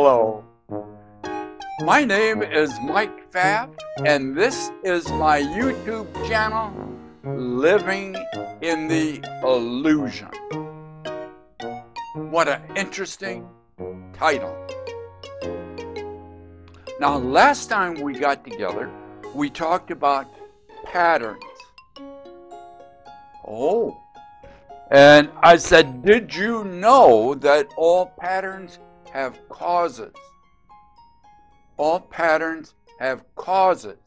Hello, my name is Mike Pfaff, and this is my YouTube channel, Living in the Illusion. What an interesting title. Now, last time we got together, we talked about patterns. Oh, and I said, did you know that all patterns have causes? All patterns have causes.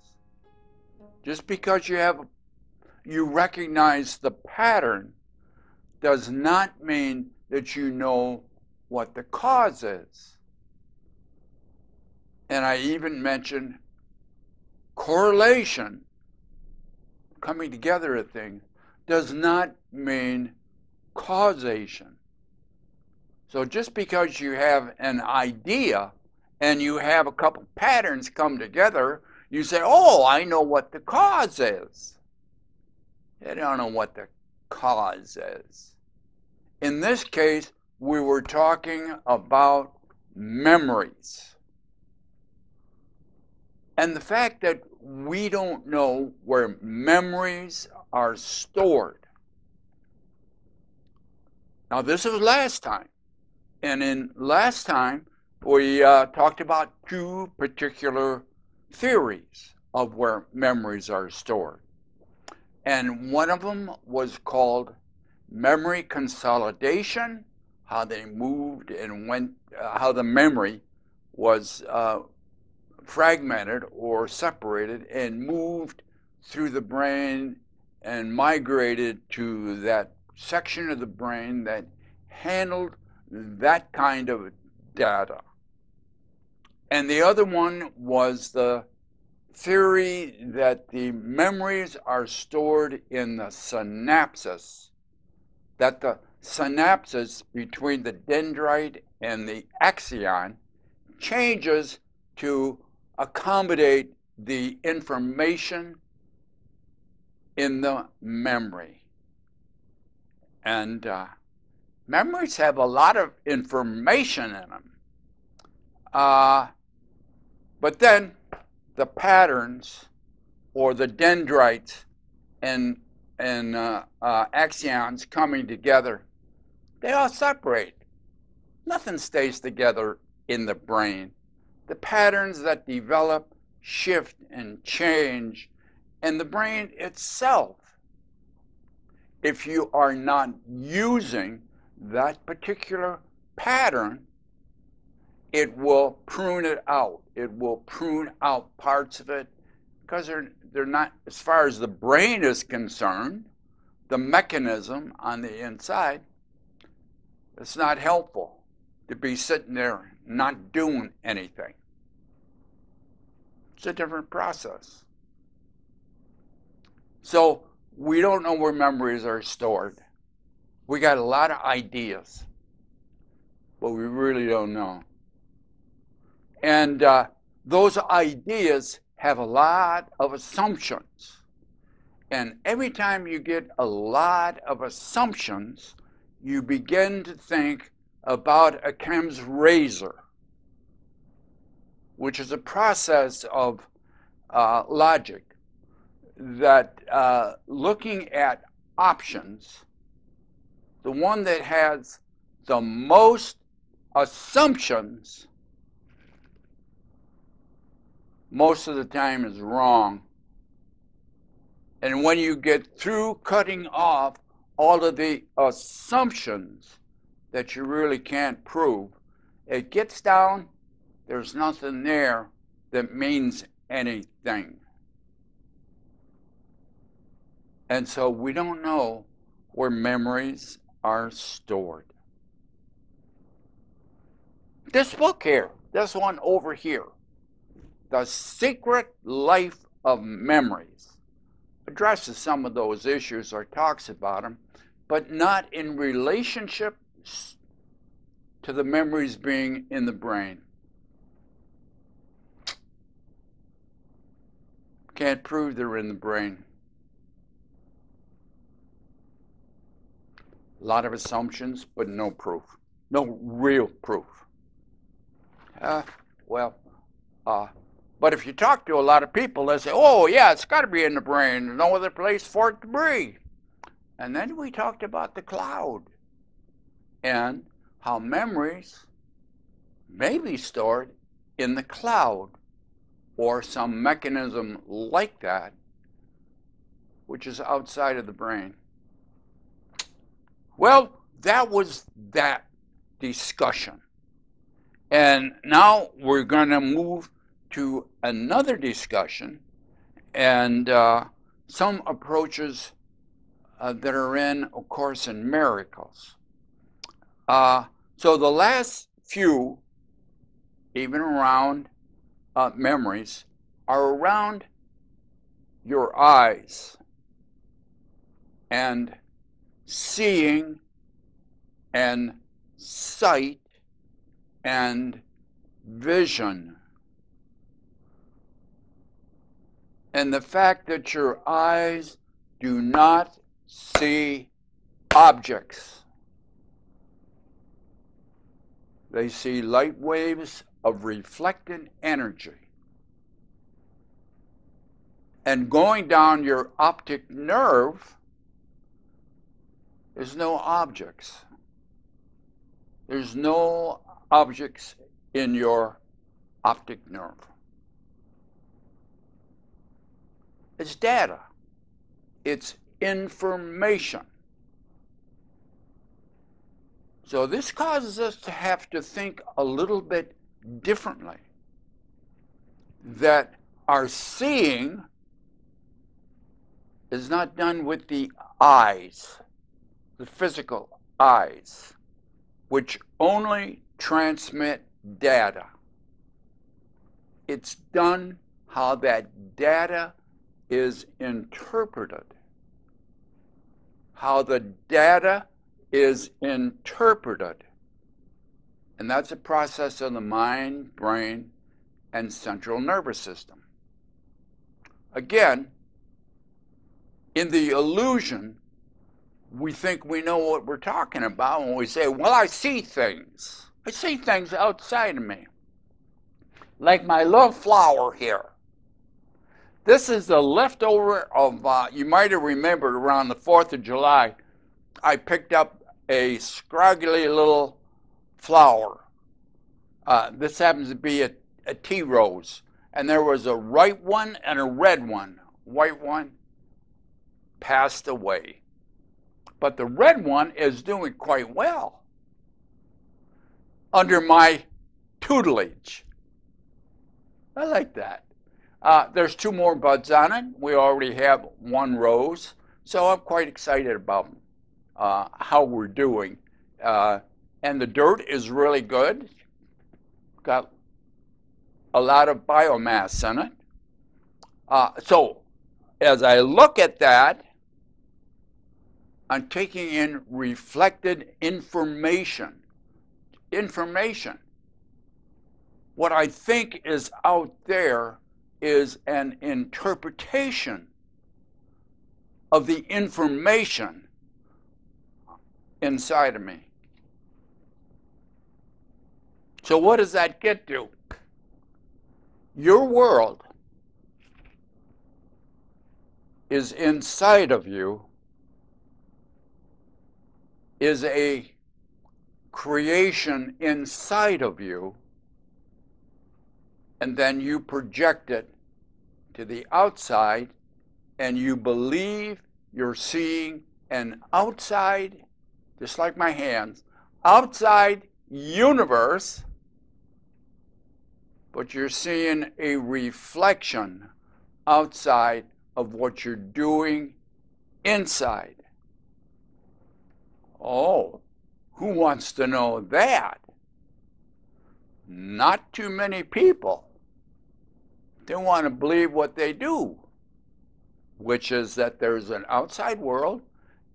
Just because you recognize the pattern does not mean that you know what the cause is. And I even mentioned correlation, coming together of things, does not mean causation. So just because you have an idea and you have a couple patterns come together, you say, oh, I know what the cause is. You don't know what the cause is. In this case, we were talking about memories. And the fact that we don't know where memories are stored. Now, this was last time. And in last time, we talked about two particular theories of where memories are stored. And one of them was called memory consolidation, how they moved and went, how the memory was fragmented or separated and moved through the brain and migrated to that section of the brain that handled that kind of data. And the other one was the theory that the memories are stored in the synapses, that the synapses between the dendrite and the axon changes to accommodate the information in the memory. And memories have a lot of information in them. But then the patterns or the dendrites and axons coming together, they all separate. Nothing stays together in the brain. The patterns that develop shift and change, and the brain itself, if you are not using that particular pattern, it will prune it out. It will prune out parts of it because they're not, as far as the brain is concerned, the mechanism on the inside, it's not helpful to be sitting there not doing anything. It's a different process. So we don't know where memories are stored. We got a lot of ideas, but we really don't know. And those ideas have a lot of assumptions. And every time you get a lot of assumptions, you begin to think about Occam's razor, which is a process of logic that looking at options, the one that has the most assumptions most of the time is wrong. And when you get through cutting off all of the assumptions that you really can't prove, it gets down, there's nothing there that means anything. And so we don't know where memories are stored. This book here, this one over here, The Secret Life of Memories, addresses some of those issues or talks about them, but not in relationship to the memories being in the brain. Can't prove they're in the brain. A lot of assumptions, but no proof. No real proof. Uh, well, but if you talk to a lot of people, they say, oh, yeah, it's got to be in the brain. There's no other place for it to be. And then we talked about the cloud and how memories may be stored in the cloud or some mechanism like that, which is outside of the brain. Well, that was that discussion. And now we're going to move to another discussion and some approaches that are in A Course in Miracles. So the last few, even around memories, are around your eyes and seeing and sight and vision. And the fact that your eyes do not see objects. They see light waves of reflected energy. And going down your optic nerve, there's no objects. There's no objects in your optic nerve. It's data. It's information. So this causes us to have to think a little bit differently. That our seeing is not done with the eyes, the physical eyes, which only transmit data. It's done how that data is interpreted. How the data is interpreted. And that's a process of the mind, brain, and central nervous system. Again, in the illusion, we think we know what we're talking about when we say, well, I see things. I see things outside of me. Like my little flower here. This is the leftover of, you might have remembered around the 4th of July, I picked up a scraggly little flower. This happens to be a tea rose. And there was a white one and a red one. White one passed away. But the red one is doing quite well under my tutelage. I like that. There's 2 more buds on it. We already have 1 rose. So I'm quite excited about how we're doing. And the dirt is really good. Got a lot of biomass in it. So as I look at that, I'm taking in reflected information. What I think is out there is an interpretation of the information inside of me. So what does that get to? Your world is inside of you, is a creation inside of you, and then you project it to the outside, and you believe you're seeing an outside, just like my hands, outside universe, but you're seeing a reflection outside of what you're doing inside. Oh, who wants to know that? Not too many people. They want to believe what they do, which is that there's an outside world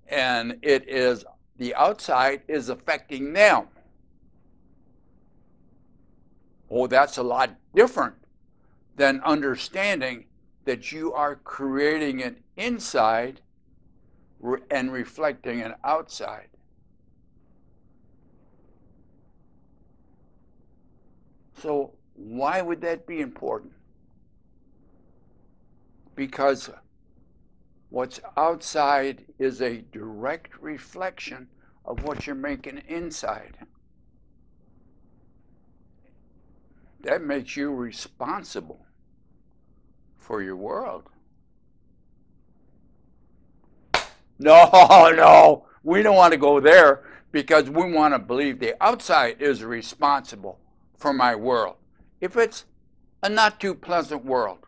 and it is the outside is affecting them. Oh, that's a lot different than understanding that you are creating an inside and reflecting an outside. So why would that be important? Because what's outside is a direct reflection of what you're making inside. That makes you responsible for your world. No, no, we don't want to go there because we want to believe the outside is responsible for my world. If it's a not too pleasant world,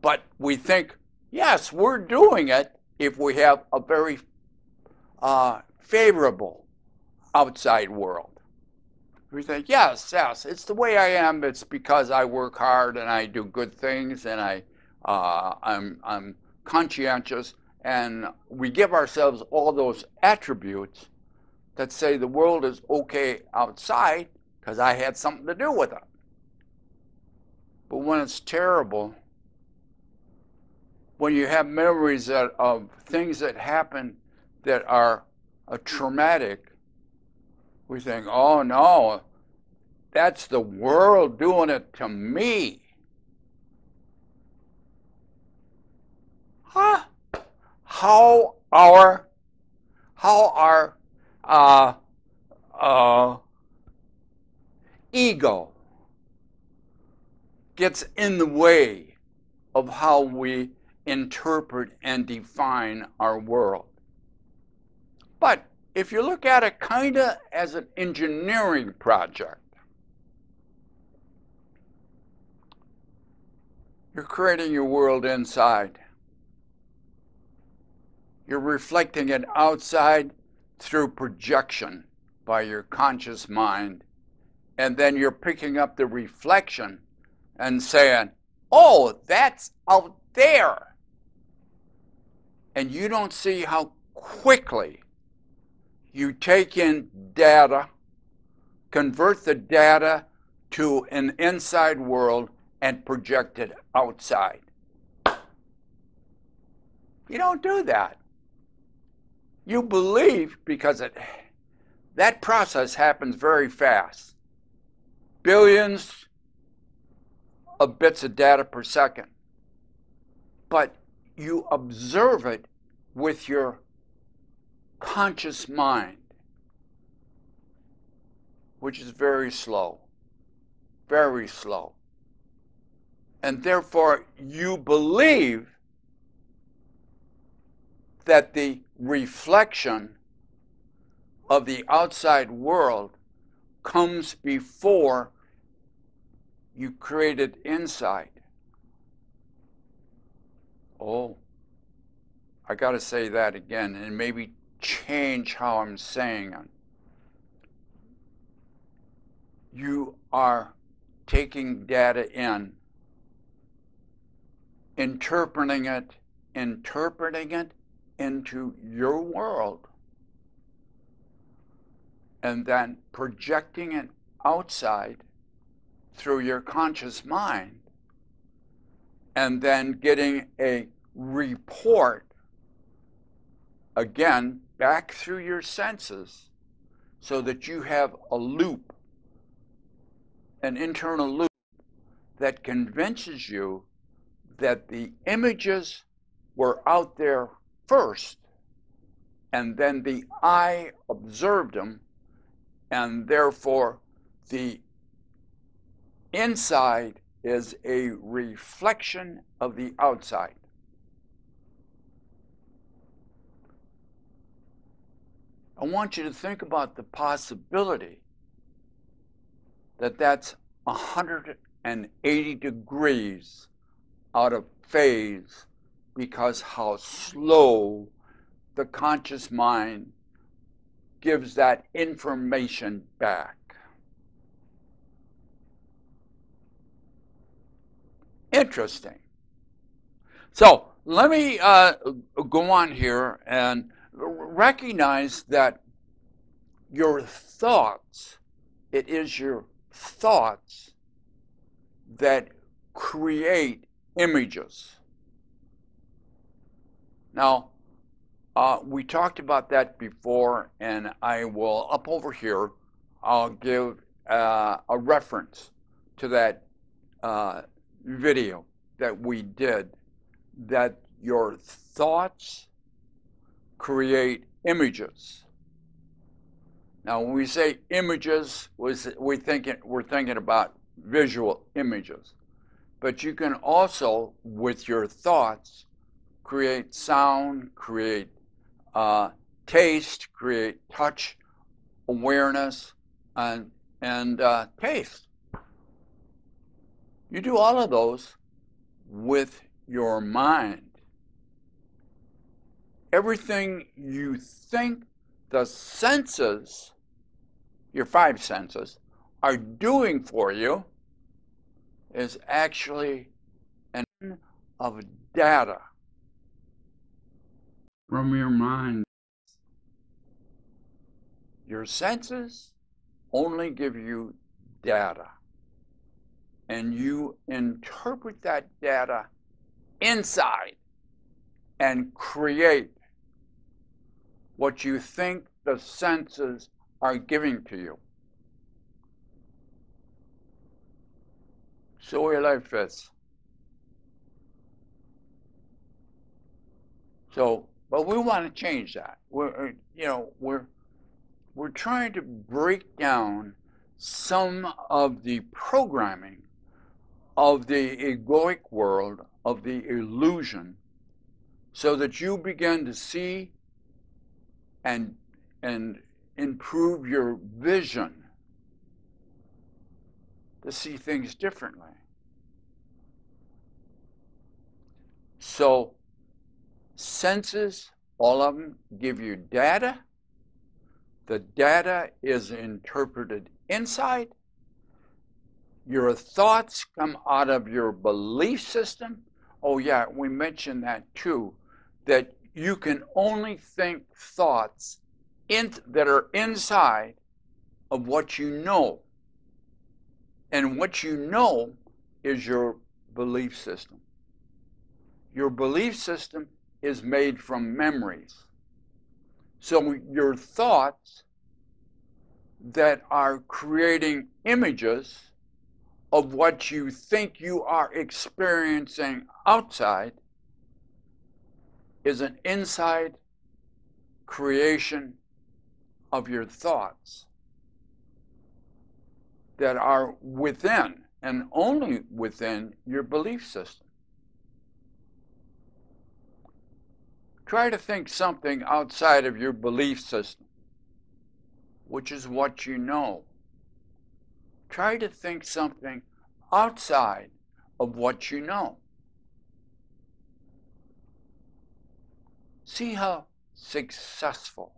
but we think, yes, we're doing it if we have a very favorable outside world. We think, yes, it's the way I am. It's because I work hard and I do good things and I'm conscientious, and we give ourselves all those attributes that say the world is okay outside because I had something to do with it. But when it's terrible, when you have memories of things that happen that are traumatic, we think, oh no, that's the world doing it to me. Huh? How our ego gets in the way of how we interpret and define our world. But if you look at it kind of as an engineering project, you're creating your world inside. You're reflecting it outside through projection by your conscious mind. And then you're picking up the reflection and saying, oh, that's out there. And you don't see how quickly you take in data, convert the data to an inside world, and project it outside. You don't do that. You believe because that process happens very fast. Billions of bits of data per second. But you observe it with your conscious mind, which is very slow, very slow. And therefore, you believe that the reflection of the outside world comes before you created inside. Oh, I got to say that again and maybe change how I'm saying it. You are taking data in, interpreting it into your world, and then projecting it outside through your conscious mind, and then getting a report again back through your senses so that you have a loop, an internal loop that convinces you that the images were out there first, and then the eye observed them, and therefore the inside is a reflection of the outside. I want you to think about the possibility that that's 180 degrees out of phase because how slow the conscious mind gives that information back. Interesting. So let me go on here and recognize that your thoughts, it is your thoughts that create images. Now, we talked about that before, and I will, up over here, I'll give a reference to that video that we did, that your thoughts create images. Now, when we say images, we're thinking about visual images. But you can also, with your thoughts, create sound, create taste, create touch, awareness, and taste. You do all of those with your mind. Everything you think the senses, your five senses, are doing for you is actually an of data from your mind. Your senses only give you data, and you interpret that data inside and create what you think the senses are giving to you. So your life is. So, but we want to change that. We're trying to break down some of the programming of the egoic world, of the illusion, so that you begin to see and improve your vision to see things differently. So, senses, all of them, give you data. The data is interpreted inside. Your thoughts come out of your belief system. Oh yeah, we mentioned that too, that you can only think thoughts that are inside of what you know. And what you know is your belief system. Your belief system is made from memories. So your thoughts that are creating images of what you think you are experiencing outside is an inside creation of your thoughts that are within and only within your belief system. Try to think something outside of your belief system, which is what you know. Try to think something outside of what you know. See how successful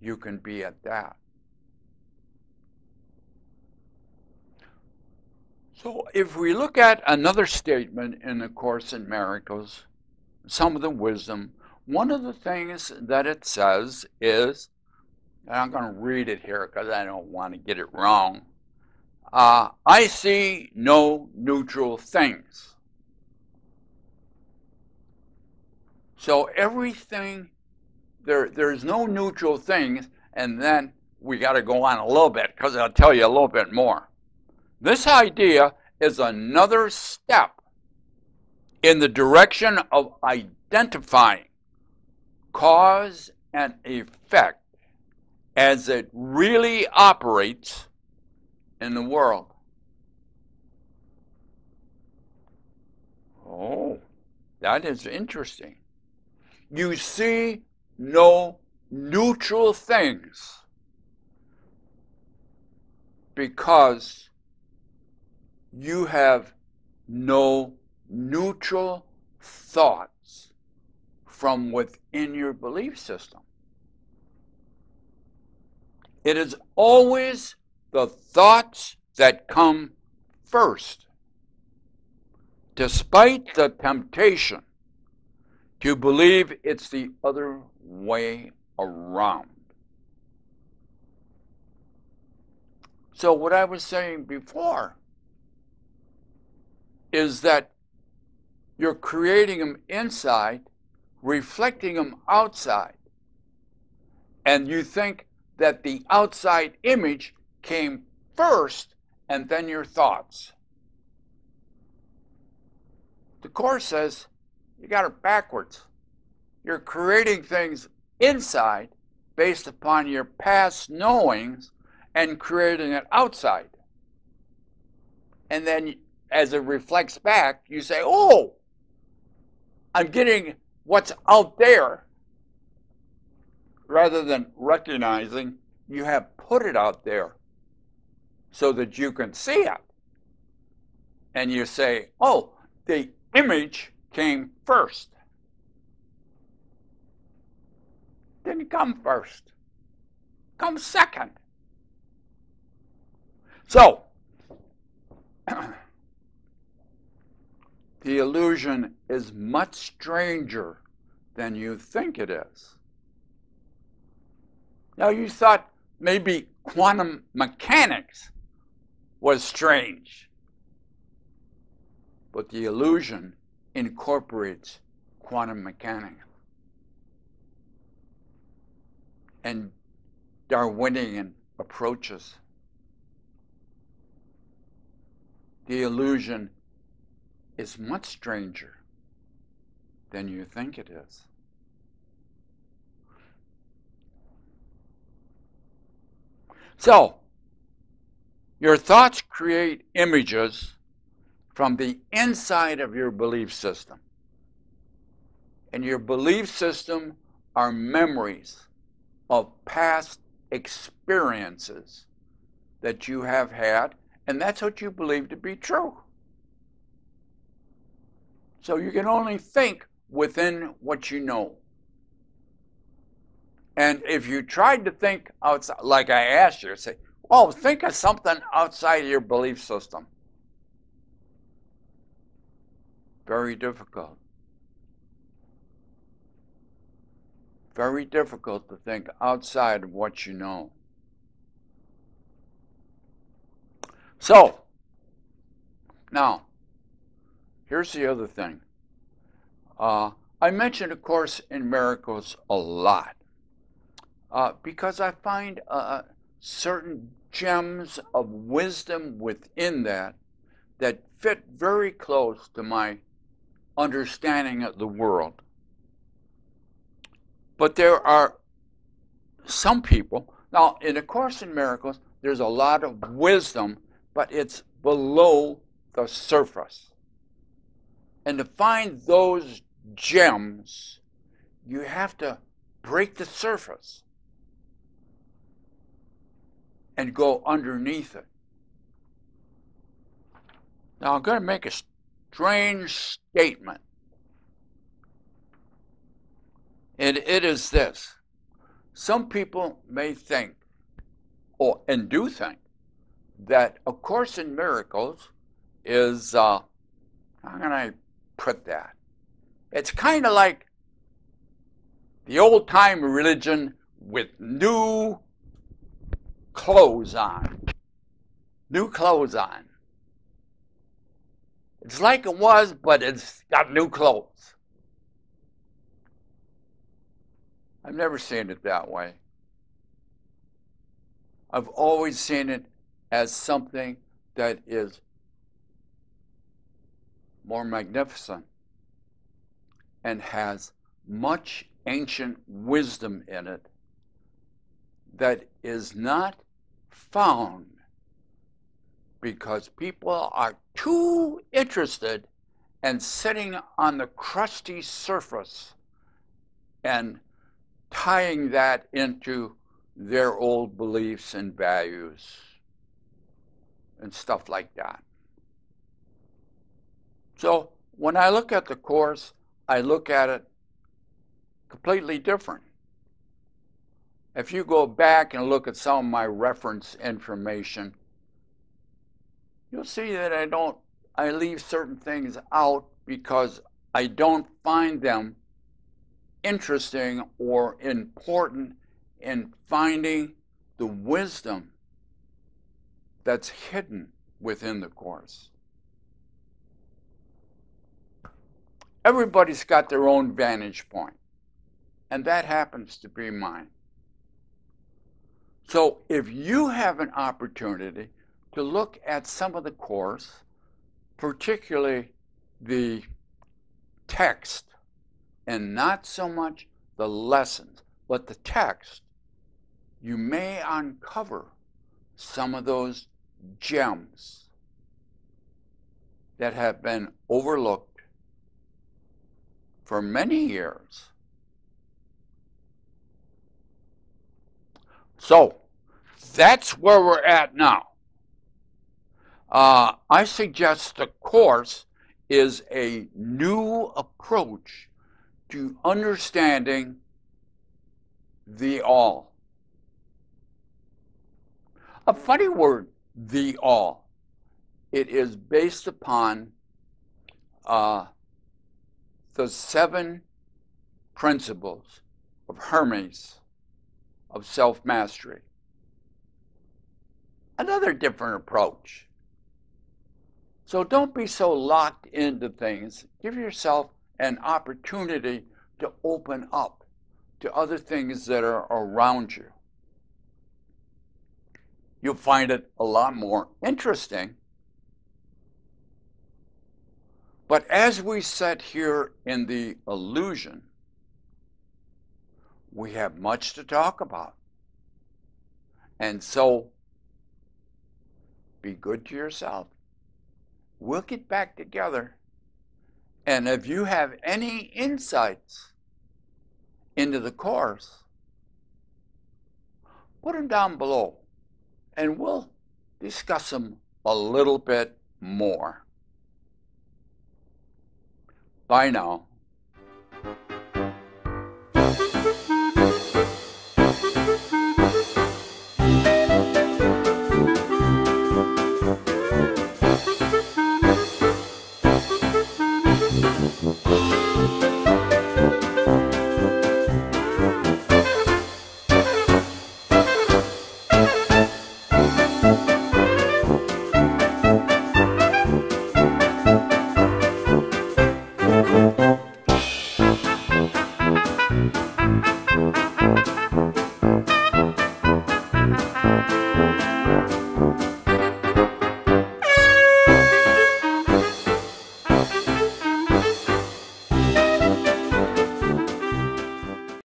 you can be at that. So if we look at another statement in the Course in Miracles, some of the wisdom, one of the things that it says is, and I'm going to read it here because I don't want to get it wrong, I see no neutral things. So everything, there's no neutral things, and then we got to go on a little bit because I'll tell you a little bit more. This idea is another step in the direction of identifying cause and effect as it really operates in the world. Oh, that is interesting. You see no neutral things because you have no neutral thoughts from within your belief system. It is always the thoughts that come first, despite the temptation to believe it's the other way around. So what I was saying before is that you're creating them inside, reflecting them outside, and you think that the outside image came first and then your thoughts. The Course says you got it backwards. You're creating things inside based upon your past knowings and creating it outside. And then as it reflects back, you say, oh, I'm getting what's out there, rather than recognizing you have put it out there so that you can see it. And you say, oh, the image came first. Didn't come first. Come second. So, the illusion is much stranger than you think it is. Now, you thought maybe quantum mechanics was strange, but the illusion incorporates quantum mechanics and Darwinian approaches. The illusion is much stranger than you think it is. So, your thoughts create images from the inside of your belief system. And your belief system are memories of past experiences that you have had, and that's what you believe to be true. So you can only think within what you know. And if you tried to think outside, like I asked you, say, oh, think of something outside of your belief system. Very difficult. Very difficult to think outside of what you know. So, now, here's the other thing. I mention A Course in Miracles a lot because I find certain gems of wisdom within that fit very close to my understanding of the world. But there are some people, now in A Course in Miracles, there's a lot of wisdom, but it's below the surface. And to find those gems, you have to break the surface and go underneath it. Now I'm going to make a strange statement. And it is this. Some people may think, and do think, that A Course in Miracles is, how can I put that? It's kind of like the old-time religion with new clothes on. New clothes on. It's like it was, but it's got new clothes. I've never seen it that way. I've always seen it as something that is more magnificent and has much ancient wisdom in it that is not found because people are too interested in sitting on the crusty surface and tying that into their old beliefs and values and stuff like that. So when I look at the Course, I look at it completely different. If you go back and look at some of my reference information, you'll see that I leave certain things out because I don't find them interesting or important in finding the wisdom that's hidden within the Course. Everybody's got their own vantage point, and that happens to be mine. So if you have an opportunity to look at some of the course, particularly the text, and not so much the lessons, but the text. You may uncover some of those gems that have been overlooked for many years. So that's where we're at now. I suggest the course is a new approach to understanding the all. A funny word, the all. It is based upon the 7 principles of Hermes of self-mastery. Another different approach. So don't be so locked into things. Give yourself an opportunity to open up to other things that are around you. You'll find it a lot more interesting. But as we sit here in the illusion, we have much to talk about. And so, be good to yourself. We'll get back together. And if you have any insights into the course, put them down below, and we'll discuss them a little bit more. Bye now.